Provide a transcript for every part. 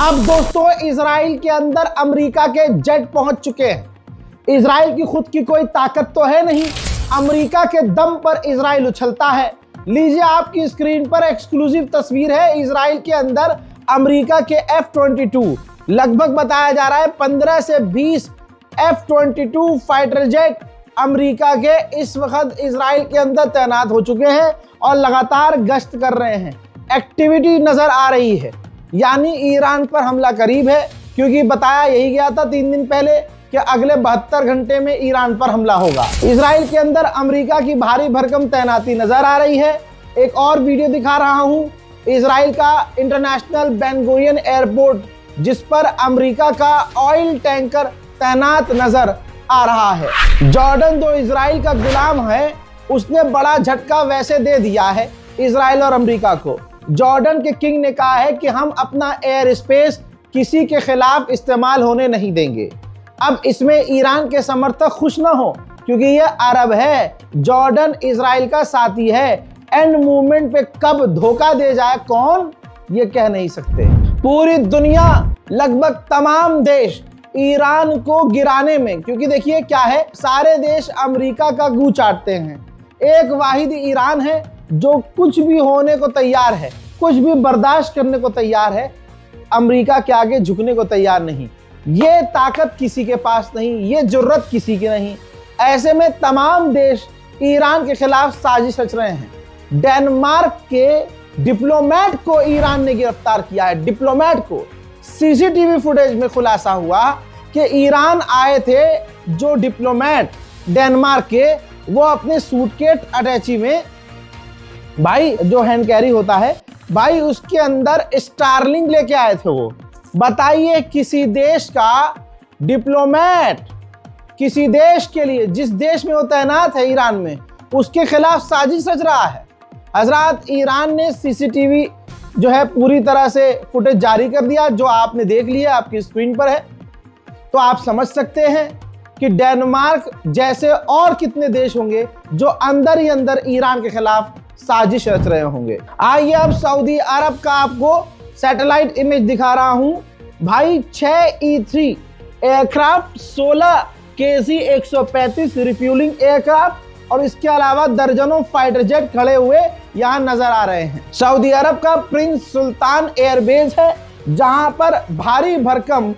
अब दोस्तों इजराइल के अंदर अमेरिका के जेट पहुंच चुके हैं। इजराइल की खुद की कोई ताकत तो है नहीं, अमेरिका के दम पर इजराइल उछलता है। लीजिए आपकी स्क्रीन पर एक्सक्लूसिव तस्वीर है इजराइल के अंदर अमेरिका के F-22। लगभग बताया जा रहा है 15 से 20 F-22 फाइटर जेट अमेरिका के इस वक्त इजराइल के अंदर तैनात हो चुके हैं और लगातार गश्त कर रहे हैं। एक्टिविटी नजर आ रही है, यानी ईरान पर हमला करीब है, क्योंकि बताया यही गया था 3 दिन पहले कि अगले 72 घंटे में ईरान पर हमला होगा। इजराइल के अंदर अमेरिका की भारी भरकम तैनाती नजर आ रही है। एक और वीडियो दिखा रहा हूं इजराइल का इंटरनेशनल बेन गुरियन एयरपोर्ट, जिस पर अमेरिका का ऑयल टैंकर तैनात नजर आ रहा है। जॉर्डन जो इजराइल का गुलाम है, उसने बड़ा झटका वैसे दे दिया है इजराइल और अमेरिका को। जॉर्डन के किंग ने कहा है कि हम अपना एयर स्पेस किसी के खिलाफ इस्तेमाल होने नहीं देंगे। अब इसमें ईरान के समर्थक खुश ना हो, क्योंकि ये अरब है, जॉर्डन इजराइल का साथी है। एंड मूवमेंट पे कब धोखा दे जाए कौन, ये कह नहीं सकते। पूरी दुनिया, लगभग तमाम देश ईरान को गिराने में, क्योंकि देखिए क्या है, सारे देश अमेरिका का गू चाटते हैं। एक वाहिद ईरान है जो कुछ भी होने को तैयार है, कुछ भी बर्दाश्त करने को तैयार है, अमेरिका के आगे झुकने को तैयार नहीं। ये ताकत किसी के पास नहीं, ये जुर्रत किसी की नहीं। ऐसे में तमाम देश ईरान के खिलाफ साजिश रच रहे हैं। डेनमार्क के डिप्लोमेट को ईरान ने गिरफ्तार किया है। डिप्लोमेट को सीसीटीवी फुटेज में खुलासा हुआ कि ईरान आए थे जो डिप्लोमेट डेनमार्क के, वो अपने सूटकेस अटैची में, भाई जो हैंड कैरी होता है भाई, उसके अंदर स्टारलिंक लेके आए थे। वो बताइए, किसी देश का डिप्लोमेट किसी देश के लिए, जिस देश में वो तैनात है ईरान में, उसके खिलाफ साजिश रच रहा है। हजरात, ईरान ने सीसीटीवी जो है पूरी तरह से फुटेज जारी कर दिया, जो आपने देख लिया, आपकी स्क्रीन पर है। तो आप समझ सकते हैं कि डेनमार्क जैसे और कितने देश होंगे जो अंदर ही अंदर ईरान के खिलाफ साजिश रच रहे होंगे। आइए अब सऊदी अरब का आपको सैटेलाइट इमेज दिखा रहा हूं। भाई 6 E-3 aircraft, 16 KC-135 refuelling aircraft और इसके अलावा दर्जनों फाइटर जेट खड़े हुए यहां नजर आ रहे हैं। सऊदी अरब का प्रिंस सुल्तान एयरबेस है, जहां पर भारी भरकम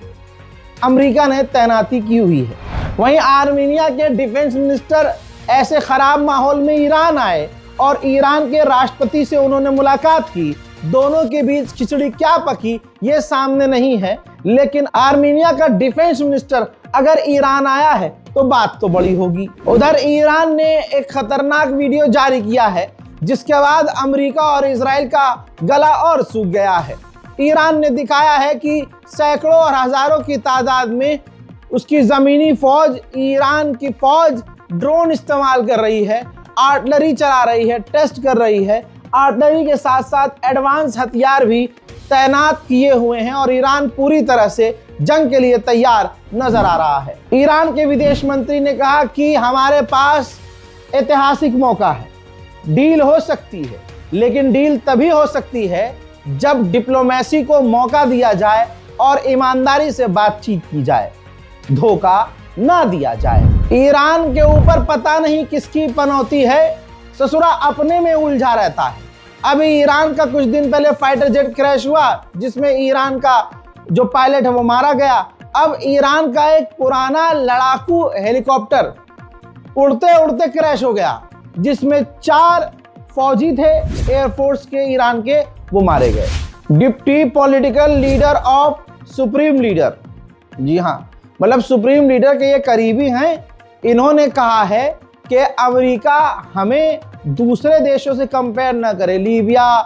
अमेरिका ने तैनाती की हुई है। वहीं आर्मीनिया के डिफेंस मिनिस्टर ऐसे खराब माहौल में ईरान आए और ईरान के राष्ट्रपति से उन्होंने मुलाकात की। दोनों के बीच खिचड़ी क्या पकी ये सामने नहीं है, लेकिन आर्मीनिया का डिफेंस मिनिस्टर अगर ईरान आया है तो बात तो बड़ी होगी। उधर ईरान ने एक खतरनाक वीडियो जारी किया है, जिसके बाद अमेरिका और इजराइल का गला और सूख गया है। ईरान ने दिखाया है कि सैकड़ों और हजारों की तादाद में उसकी जमीनी फौज, ईरान की फौज ड्रोन इस्तेमाल कर रही है, आर्टिलरी चला रही है, टेस्ट कर रही है। आर्टिलरी के साथ साथ एडवांस हथियार भी तैनात किए हुए हैं और ईरान पूरी तरह से जंग के लिए तैयार नजर आ रहा है। ईरान के विदेश मंत्री ने कहा कि हमारे पास ऐतिहासिक मौका है, डील हो सकती है, लेकिन डील तभी हो सकती है जब डिप्लोमेसी को मौका दिया जाए और ईमानदारी से बातचीत की जाए, धोखा ना दिया जाए। ईरान के ऊपर पता नहीं किसकी पनौती है, ससुरा अपने में उलझा रहता है। अभी ईरान का कुछ दिन पहले फाइटर जेट क्रैश हुआ, जिसमें ईरान का जो पायलट है वो मारा गया। अब ईरान का एक पुराना लड़ाकू हेलीकॉप्टर उड़ते उड़ते क्रैश हो गया, जिसमें 4 फौजी थे एयरफोर्स के ईरान के, वो मारे गए। Deputy political leader of supreme leader, जी हाँ, मतलब सुप्रीम लीडर के ये करीबी हैं, इन्होंने कहा है कि अमेरिका हमें दूसरे देशों से कंपेयर ना करे, लीबिया,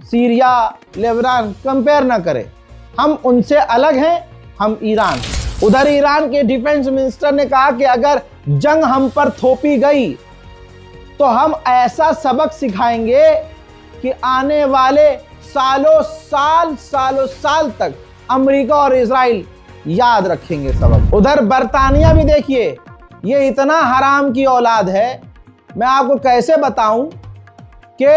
सीरिया, लेबनान कंपेयर ना करे, हम उनसे अलग हैं, हम ईरान। उधर ईरान के डिफेंस मिनिस्टर ने कहा कि अगर जंग हम पर थोपी गई तो हम ऐसा सबक सिखाएंगे कि आने वाले सालों साल तक अमेरिका और इजराइल याद रखेंगे सबक। उधर बर्तानिया भी देखिए, ये इतना हराम की औलाद है, मैं आपको कैसे बताऊं कि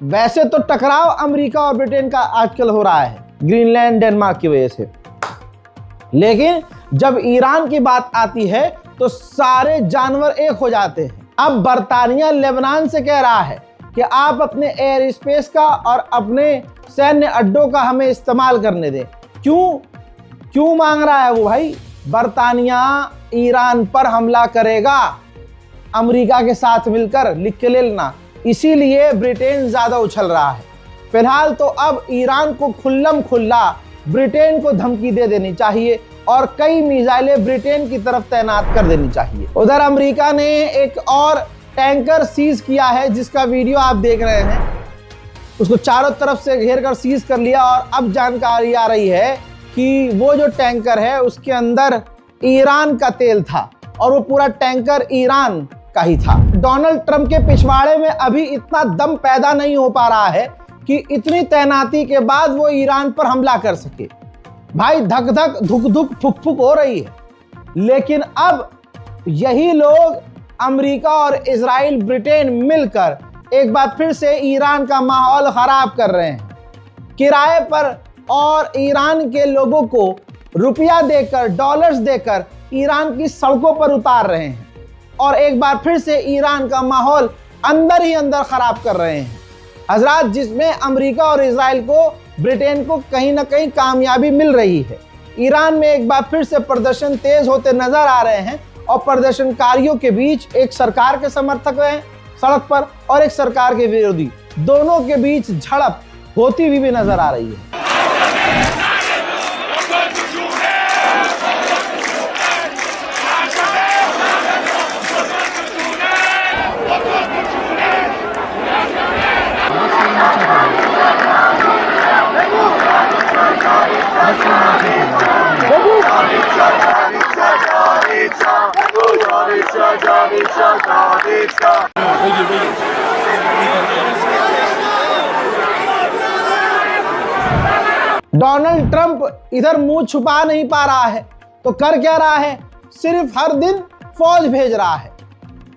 वैसे तो टकराव अमेरिका और ब्रिटेन का आजकल हो रहा है, ग्रीनलैंड, डेनमार्क की वजह से। लेकिन जब ईरान की बात आती है तो सारे जानवर एक हो जाते हैं। अब बर्तानिया लेबनान से कह रहा है कि आप अपने एयर स्पेस का और अपने सैन्य अड्डों का हमें इस्तेमाल करने दें। क्यों मांग रहा है वो भाई? बर्तानिया ईरान पर हमला करेगा अमेरिका के साथ मिलकर, लिख के ले लेना। इसीलिए ब्रिटेन ज्यादा उछल रहा है। फिलहाल तो अब ईरान को खुल्लम खुल्ला ब्रिटेन को धमकी दे देनी चाहिए और कई मिसाइलें ब्रिटेन की तरफ तैनात कर देनी चाहिए। उधर अमेरिका ने एक और टैंकर सीज किया है, जिसका वीडियो आप देख रहे हैं। उसको चारों तरफ से घेर कर सीज कर लिया और अब जानकारी आ रही है कि वो जो टैंकर है उसके अंदर ईरान का तेल था और वो पूरा टैंकर ईरान का ही था। डोनाल्ड ट्रंप के पिछवाड़े में अभी इतना दम पैदा नहीं हो पा रहा है कि इतनी तैनाती के बाद वो ईरान पर हमला कर सके। भाई धक धक धुक धुक फुक फुक हो रही है। लेकिन अब यही लोग अमेरिका और इजराइल, ब्रिटेन मिलकर एक बार फिर से ईरान का माहौल खराब कर रहे हैं। किराए पर और ईरान के लोगों को रुपया देकर, डॉलर्स देकर ईरान की सड़कों पर उतार रहे हैं और एक बार फिर से ईरान का माहौल अंदर ही अंदर खराब कर रहे हैं हजरात, जिसमें अमेरिका और इजराइल को, ब्रिटेन को कहीं ना कहीं कामयाबी मिल रही है। ईरान में एक बार फिर से प्रदर्शन तेज होते नजर आ रहे हैं और प्रदर्शनकारियों के बीच एक सरकार के समर्थक हैं सड़क पर और एक सरकार के विरोधी, दोनों के बीच झड़प होती हुई भी नजर आ रही है। डोनाल्ड ट्रंप इधर मुंह छुपा नहीं पा रहा है तो कर क्या रहा है? सिर्फ हर दिन फौज भेज रहा है।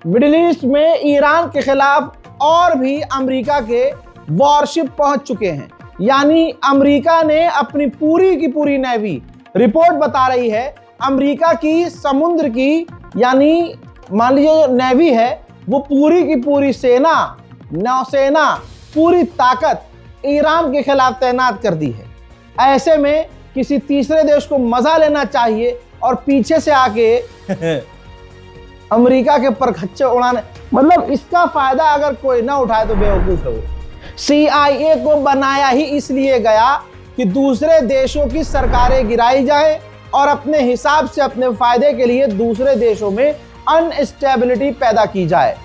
मिडिल ईस्ट में ईरान के खिलाफ और भी अमेरिका के वॉरशिप पहुंच चुके हैं। यानी अमेरिका ने अपनी पूरी की पूरी नेवी, रिपोर्ट बता रही है अमेरिका की समुद्र की, यानी मान लीजिए जो नेवी है वो पूरी की पूरी सेना, नौसेना, पूरी ताकत ईरान के खिलाफ तैनात कर दी है। ऐसे में किसी तीसरे देश को मजा लेना चाहिए और पीछे से आके अमेरिका के परखच्चे उड़ाने, मतलब इसका फायदा अगर कोई ना उठाए तो बेवकूफ है वो। CIA को बनाया ही इसलिए गया कि दूसरे देशों की सरकारें गिराई जाए और अपने हिसाब से, अपने फायदे के लिए दूसरे देशों में अनस्टेबिलिटी पैदा की जाए,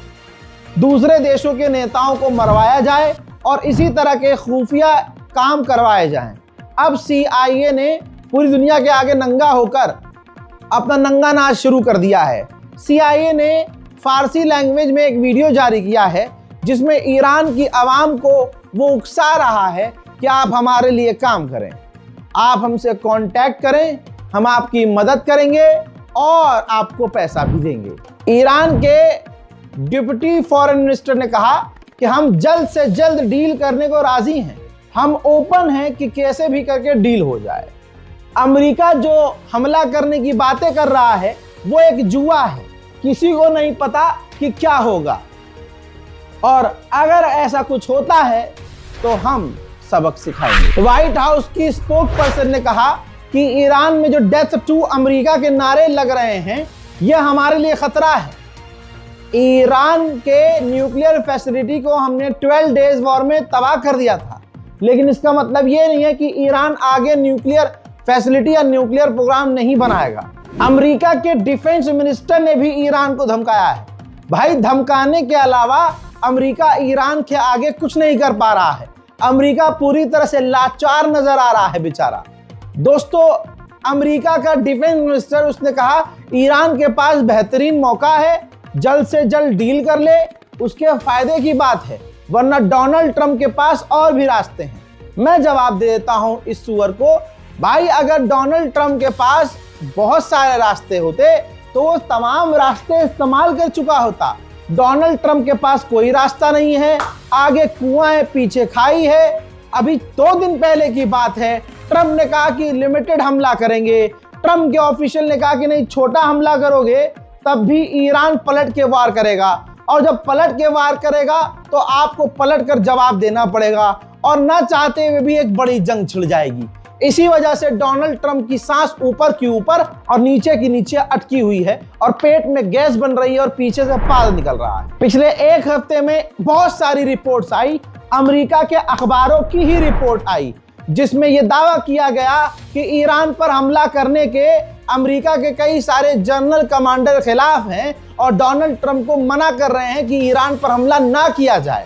दूसरे देशों के नेताओं को मरवाया जाए और इसी तरह के खुफिया काम करवाए जाएं। अब CIA ने पूरी दुनिया के आगे नंगा होकर अपना नंगा नाच शुरू कर दिया है। CIA ने फारसी लैंग्वेज में एक वीडियो जारी किया है जिसमें ईरान की आवाम को वो उकसा रहा है कि आप हमारे लिए काम करें, आप हमसे कांटेक्ट करें, हम आपकी मदद करेंगे और आपको पैसा भी देंगे। ईरान के डिप्टी फॉरेन मिनिस्टर ने कहा कि हम जल्द से जल्द डील करने को राजी हैं, हम ओपन हैं कि कैसे भी करके डील हो जाए। अमेरिका जो हमला करने की बातें कर रहा है वो एक जुआ है, किसी को नहीं पता कि क्या होगा और अगर ऐसा कुछ होता है तो हम सबक सिखाएंगे। व्हाइट हाउस की स्पोक पर्सन ने कहा कि ईरान में जो डेथ टू अमेरिका के नारे लग रहे हैं यह हमारे लिए खतरा है। ईरान के न्यूक्लियर फैसिलिटी को हमने 12 डेज वॉर में तबाह कर दिया था, लेकिन इसका मतलब यह नहीं है कि ईरान आगे न्यूक्लियर फैसिलिटी या न्यूक्लियर प्रोग्राम नहीं बनाएगा। अमेरिका के डिफेंस मिनिस्टर ने भी ईरान को धमकाया है। भाई धमकाने के अलावा अमेरिका ईरान के आगे कुछ नहीं कर पा रहा है। अमेरिका पूरी तरह से लाचार नजर आ रहा है बेचारा। दोस्तों, अमेरिका का डिफेंस मिनिस्टर, उसने कहा ईरान के पास बेहतरीन मौका है, जल्द से जल्द डील कर ले, उसके फायदे की बात है, वरना डोनाल्ड ट्रंप के पास और भी रास्ते हैं। मैं जवाब दे देता हूं इस सुअर को, भाई अगर डोनाल्ड ट्रंप के पास बहुत सारे रास्ते होते तो वो तमाम रास्ते इस्तेमाल कर चुका होता। डोनाल्ड ट्रंप के पास कोई रास्ता नहीं है, आगे कुआं है, पीछे खाई है। अभी 2 दिन पहले की बात है, ट्रंप ने कहा कि लिमिटेड हमला करेंगे, ट्रंप के ऑफिशियल ने कहा कि नहीं छोटा हमला करोगे तब भी ईरान पलट के वार करेगा, और जब पलट के वार करेगा तो आपको पलट कर जवाब देना पड़ेगा, और ना चाहते हुए भी एक बड़ी जंग छिड़ जाएगी। इसी वजह से डोनाल्ड ट्रंप की सांस ऊपर की ऊपर और नीचे की नीचे अटकी हुई है, और पेट में गैस बन रही है और पीछे से पाल निकल रहा है। पिछले एक हफ्ते में बहुत सारी रिपोर्ट्स आई, अमेरिका के अखबारों की ही रिपोर्ट आई, जिसमें यह दावा किया गया कि ईरान पर हमला करने के अमेरिका के कई सारे जनरल कमांडर खिलाफ हैं और डोनाल्ड ट्रंप को मना कर रहे हैं कि ईरान पर हमला ना किया जाए।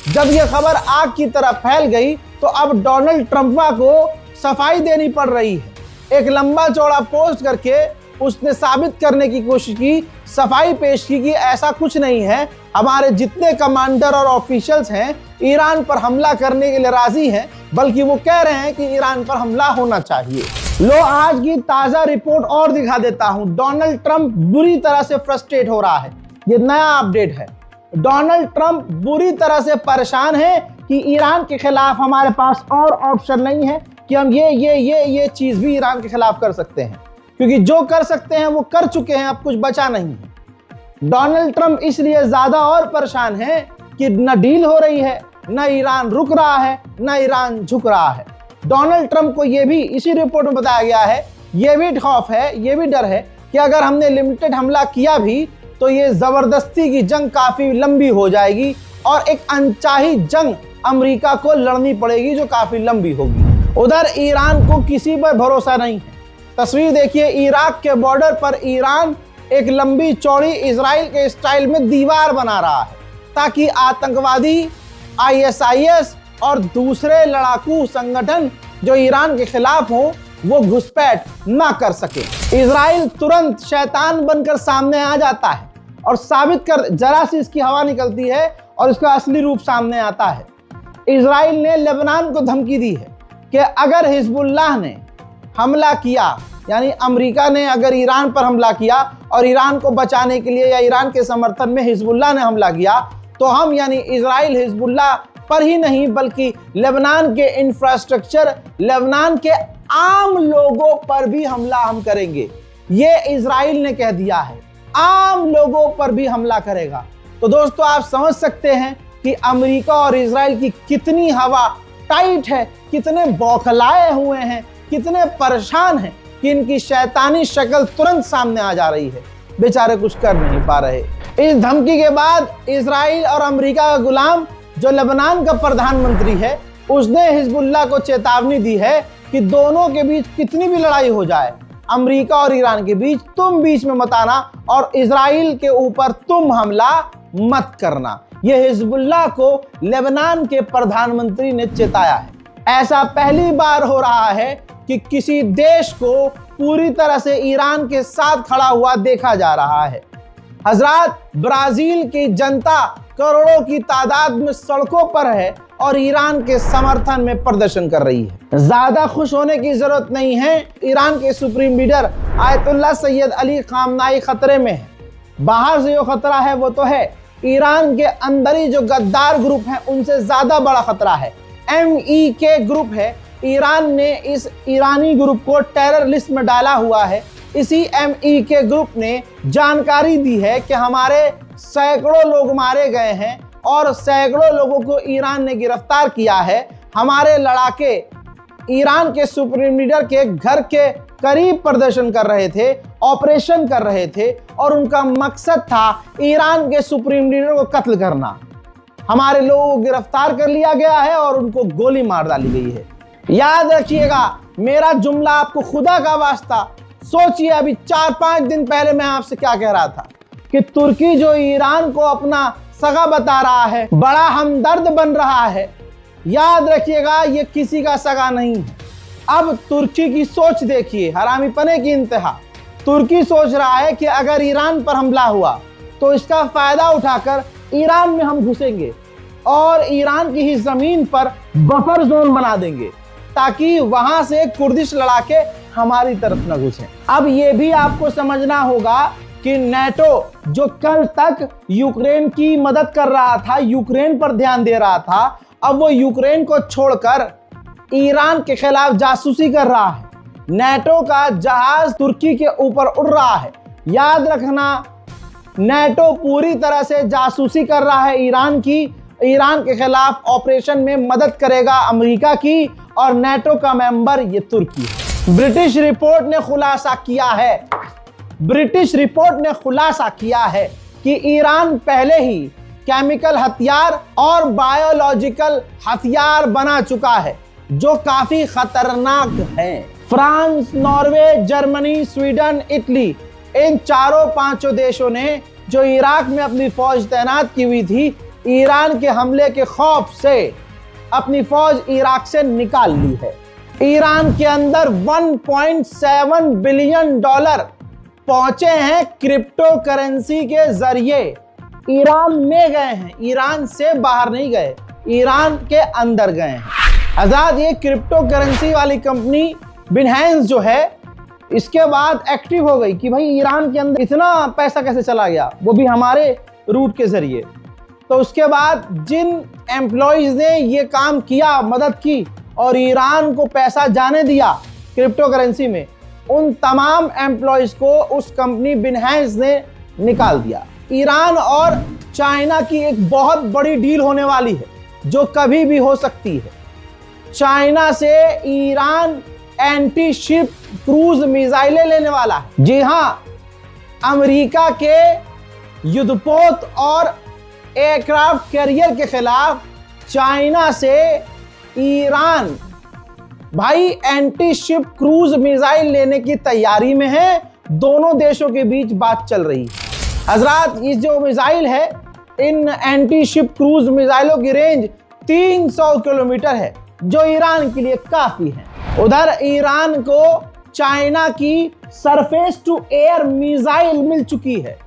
जब यह खबर आग की तरह फैल गई तो अब डोनाल्ड ट्रंप को सफाई देनी पड़ रही है। एक लंबा चौड़ा पोस्ट करके उसने साबित करने की कोशिश की, सफाई पेश की कि ऐसा कुछ नहीं है, हमारे जितने कमांडर और ऑफिशियल्स हैं ईरान पर हमला करने के लिए राजी हैं, बल्कि वो कह रहे हैं कि ईरान पर हमला होना चाहिए। लो आज की ताजा रिपोर्ट और दिखा देता हूं। डोनाल्ड ट्रंप बुरी तरह से फ्रस्ट्रेट हो रहा है, ये नया अपडेट है। डोनाल्ड ट्रंप बुरी तरह से परेशान है कि ईरान के खिलाफ हमारे पास और ऑप्शन नहीं है कि हम ये चीज भी ईरान के खिलाफ कर सकते हैं, क्योंकि जो कर सकते हैं वो कर चुके हैं, अब कुछ बचा नहीं है। डोनाल्ड ट्रंप इसलिए ज्यादा और परेशान है कि न डील हो रही है, न ईरान रुक रहा है, न ईरान झुक रहा है। डोनाल्ड ट्रंप को यह भी इसी रिपोर्ट में बताया गया है, यह भी खौफ है, यह भी डर है कि अगर हमने लिमिटेड हमला किया भी तो ये जबरदस्ती की जंग काफी लंबी हो जाएगी और एक अनचाही जंग अमेरिका को लड़नी पड़ेगी जो काफी लंबी होगी। उधर ईरान को किसी पर भरोसा नहीं है। तस्वीर देखिए, इराक के बॉर्डर पर ईरान एक लंबी चौड़ी इजराइल के स्टाइल में दीवार बना रहा है ताकि आतंकवादी ISIS और दूसरे लड़ाकू संगठन जो ईरान के खिलाफ हो वो घुसपैठ ना कर सके। इजराइल तुरंत शैतान बनकर सामने आ जाता है और साबित कर, जरा सी इसकी हवा निकलती है और इसका असली रूप सामने आता है। इजराइल ने लेबनान को धमकी दी है कि अगर हिजबुल्लाह ने हमला किया, यानी अमेरिका ने अगर ईरान पर हमला किया और ईरान को बचाने के लिए या ईरान के समर्थन में हिजबुल्लाह ने हमला किया, तो हम यानी इजराइल हिजबुल्लाह पर ही नहीं बल्कि लेबनान के इंफ्रास्ट्रक्चर, लेबनान के आम लोगों पर भी हमला हम करेंगे। ये इजराइल ने कह दिया है, आम लोगों पर भी हमला करेगा। तो दोस्तों आप समझ सकते हैं कि अमेरिका और इजराइल की कितनी हवा टाइट है, कितने बौखलाए हुए हैं, कितने परेशान हैं कि इनकी शैतानी शक्ल तुरंत सामने आ जा रही है। बेचारे कुछ कर नहीं पा रहे। इस धमकी के बाद इजराइल और अमेरिका का गुलाम जो लेबनान का प्रधानमंत्री है, उसने हिजबुल्लाह को चेतावनी दी है कि दोनों के बीच कितनी भी लड़ाई हो जाए, अमेरिका और ईरान के बीच तुम बीच में मत आना और इजराइल के ऊपर तुम हमला मत करना। यह हिजबुल्लाह को लेबनान के प्रधानमंत्री ने चेताया है। ऐसा पहली बार हो रहा है कि किसी देश को पूरी तरह से ईरान के साथ खड़ा हुआ देखा जा रहा है। हजरात, ब्राजील की जनता करोड़ों की तादाद में सड़कों पर है और ईरान के समर्थन में प्रदर्शन कर रही है। ज्यादा खुश होने की जरूरत नहीं है। ईरान के supreme leader Ayatollah Syed Ali खामनाई खतरे में है। बाहर से जो खतरा है वो तो है, ईरान के अंदर ही जो गद्दार ग्रुप है उनसे ज्यादा बड़ा खतरा है। MEK ग्रुप है, ईरान ने इस ईरानी ग्रुप को टेरर लिस्ट में डाला हुआ है। इसी MEK ग्रुप ने जानकारी दी है कि हमारे सैकड़ों लोग मारे गए हैं और सैकड़ों लोगों को ईरान ने गिरफ्तार किया है। हमारे लड़ाके ईरान के सुप्रीम लीडर के घर के करीब प्रदर्शन कर रहे थे, ऑपरेशन कर रहे थे और उनका मकसद था ईरान के सुप्रीम लीडर को कत्ल करना। हमारे लोगों को गिरफ्तार कर लिया गया है और उनको गोली मार डाली गई है। याद रखिएगा मेरा जुमला, आपको खुदा का वास्ता सोचिए, अभी 4-5 दिन पहले मैं आपसे क्या कह रहा था कि तुर्की जो ईरान को अपना सगा बता रहा है, बड़ा हमदर्द बन रहा है। याद रखिएगा ये किसी का सगा नहीं है। अब तुर्की की सोच देखिए, हरामीपने की इंतहा। तुर्की सोच रहा है कि अगर ईरान पर हमला हुआ तो इसका फायदा उठाकर ईरान में हम घुसेंगे और ईरान की ही जमीन पर बफर जोन बना देंगे ताकि वहां से कुर्दिश लड़ाके हमारी तरफ न घुसें। अब ये भी आपको समझना होगा कि नेटो जो कल तक यूक्रेन की मदद कर रहा था, यूक्रेन पर ध्यान दे रहा था, अब वो यूक्रेन को छोड़कर ईरान के खिलाफ जासूसी कर रहा है। नेटो का जहाज तुर्की के ऊपर उड़ रहा है। याद रखना, नेटो पूरी तरह से जासूसी कर रहा है ईरान की। ईरान के खिलाफ ऑपरेशन में मदद करेगा अमेरिका की, और नेटो का मेंबर ये तुर्की है। ब्रिटिश रिपोर्ट ने खुलासा किया है कि ईरान पहले ही केमिकल हथियार और बायोलॉजिकल हथियार बना चुका है, जो काफी खतरनाक है। France, Norway, Germany, Sweden, Italy, इन चारों पांचों देशों ने जो इराक में अपनी फौज तैनात की हुई थी, ईरान के हमले के खौफ से अपनी फौज इराक से निकाल ली है। ईरान के अंदर 1.7 बिलियन डॉलर पहुंचे हैं क्रिप्टो करेंसी के जरिए। ईरान में गए हैं, ईरान से बाहर नहीं गए, ईरान के अंदर गए हैं। आजाद ये क्रिप्टो करेंसी वाली कंपनी बिनहेंस जो है, इसके बाद एक्टिव हो गई कि भाई ईरान के अंदर इतना पैसा कैसे चला गया, वो भी हमारे रूट के जरिए। तो उसके बाद जिन एम्प्लॉइज ने ये काम किया, मदद की और ईरान को पैसा जाने दिया क्रिप्टो करेंसी में, उन तमाम एम्प्लॉइज को उस कंपनी बिनहेंस ने निकाल दिया। ईरान और चाइना की एक बहुत बड़ी डील होने वाली है, जो कभी भी हो सकती है। चाइना से ईरान एंटी शिप क्रूज मिसाइलें लेने वाला है। जी हां, अमेरिका के युद्धपोत और एयरक्राफ्ट कैरियर के खिलाफ चाइना से ईरान भाई एंटी शिप क्रूज मिसाइल लेने की तैयारी में है। दोनों देशों के बीच बात चल रही है। हजरात, ये जो मिसाइल है, इन एंटी शिप क्रूज मिसाइलों की रेंज 300 किलोमीटर है, जो ईरान के लिए काफी है। उधर ईरान को चाइना की सरफेस टू एयर मिसाइल मिल चुकी है,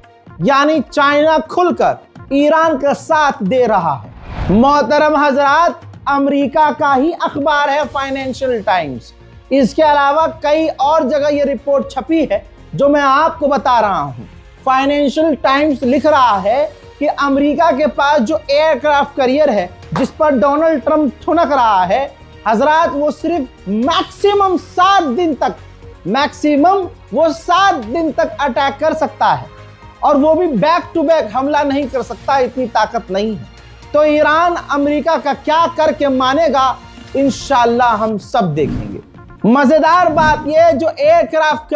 यानी चाइना खुलकर ईरान का साथ दे रहा है। मोहतरम हजरात, अमेरिका का ही अखबार है फाइनेंशियल टाइम्स। इसके अलावा कई और जगह ये रिपोर्ट छपी है, जो मैं आपको बता रहा हूं। फाइनेंशियल टाइम्स लिख रहा है कि अमेरिका के पास जो एयरक्राफ्ट कैरियर है, जिस पर डोनाल्ड ट्रंप ठुनक रहा है, हजरात, वो सिर्फ मैक्सिमम 7 दिन तक अटैक कर सकता है, और वो भी बैक टू बैक हमला नहीं कर सकता, इतनी ताकत नहीं है। तो ईरान अमेरिका का क्या करके मानेगा, इंशाल्लाह हम सब देखेंगे। मजेदार बात यह, जो एयरक्राफ्ट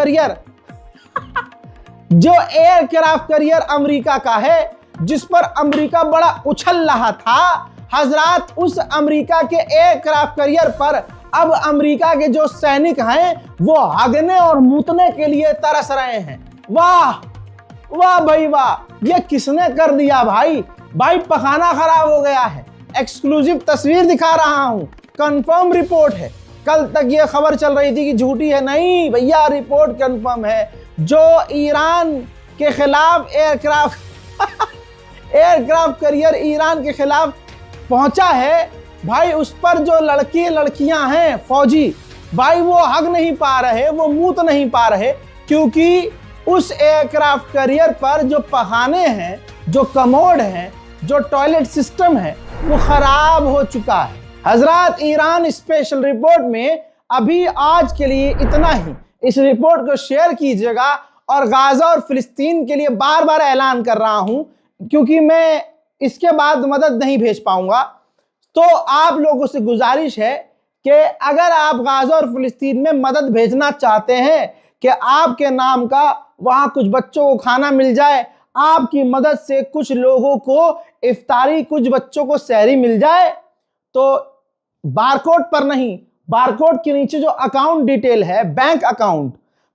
कैरियर अमेरिका का है, जिस पर अमेरिका बड़ा उछल रहा था, हजरात, उस अमेरिका के एयरक्राफ्ट कैरियर पर अब अमेरिका के जो सैनिक हैं, वो हगने और मूतने के लिए तरस रहे हैं। वाह वाह भाई वाह, ये किसने कर दिया भाई पखाना खराब हो गया है। एक्सक्लूसिव तस्वीर दिखा रहा हूं, कंफर्म रिपोर्ट है। कल तक ये खबर चल रही थी कि झूठी है, नहीं भैया, रिपोर्ट कंफर्म है। जो ईरान के खिलाफ एयरक्राफ्ट कैरियर ईरान के खिलाफ पहुंचा है भाई, उस पर जो लड़कियां हैं फौजी भाई, वो हग नहीं पा रहे, वो मूत नहीं पा रहे, क्योंकि उस एयरक्राफ्ट कैरियर पर जो पखाने हैं, जो कमोड हैं, जो टॉयलेट सिस्टम है, वो खराब हो चुका है। हजरात, ईरान स्पेशल रिपोर्ट में अभी आज के लिए इतना ही। इस रिपोर्ट को शेयर कीजिएगा, और गाजा और फिलिस्तीन के लिए बार बार ऐलान कर रहा हूं, क्योंकि मैं इसके बाद मदद नहीं भेज पाऊंगा। तो आप लोगों से गुजारिश है कि अगर आप गाजा और फिलिस्तीन में मदद भेजना चाहते हैं कि आपके नाम का वहां कुछ बच्चों को खाना मिल जाए, आपकी मदद से कुछ लोगों को इफ्तारी, कुछ बच्चों को सहरी मिल जाए, तो बारकोड पर नहीं, बारकोड के नीचे जो अकाउंट डिटेल है, बैंक अकाउंट,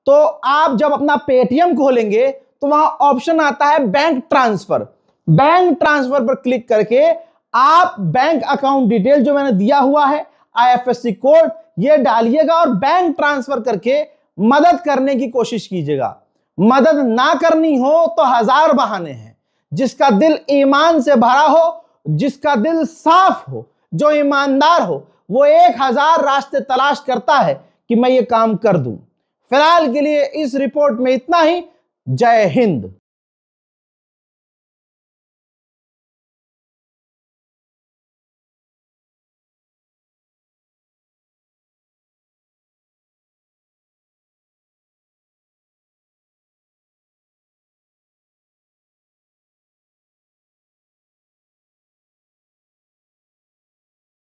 तो आप जब अपना पेटीएम खोलेंगे तो वहां ऑप्शन आता है बैंक ट्रांसफर। बैंक ट्रांसफर पर क्लिक करके आप बैंक अकाउंट डिटेल जो मैंने दिया हुआ है, आईएफएससी कोड, ये डालिएगा और बैंक ट्रांसफर करके मदद करने की कोशिश कीजिएगा। मदद ना करनी हो तो 1000 बहाने हैं। जिसका दिल ईमान से भरा हो, जिसका दिल साफ हो, जो ईमानदार हो, वो 1000 रास्ते तलाश करता है कि मैं ये काम कर दूं। फिलहाल के लिए इस रिपोर्ट में इतना ही। जय हिंद।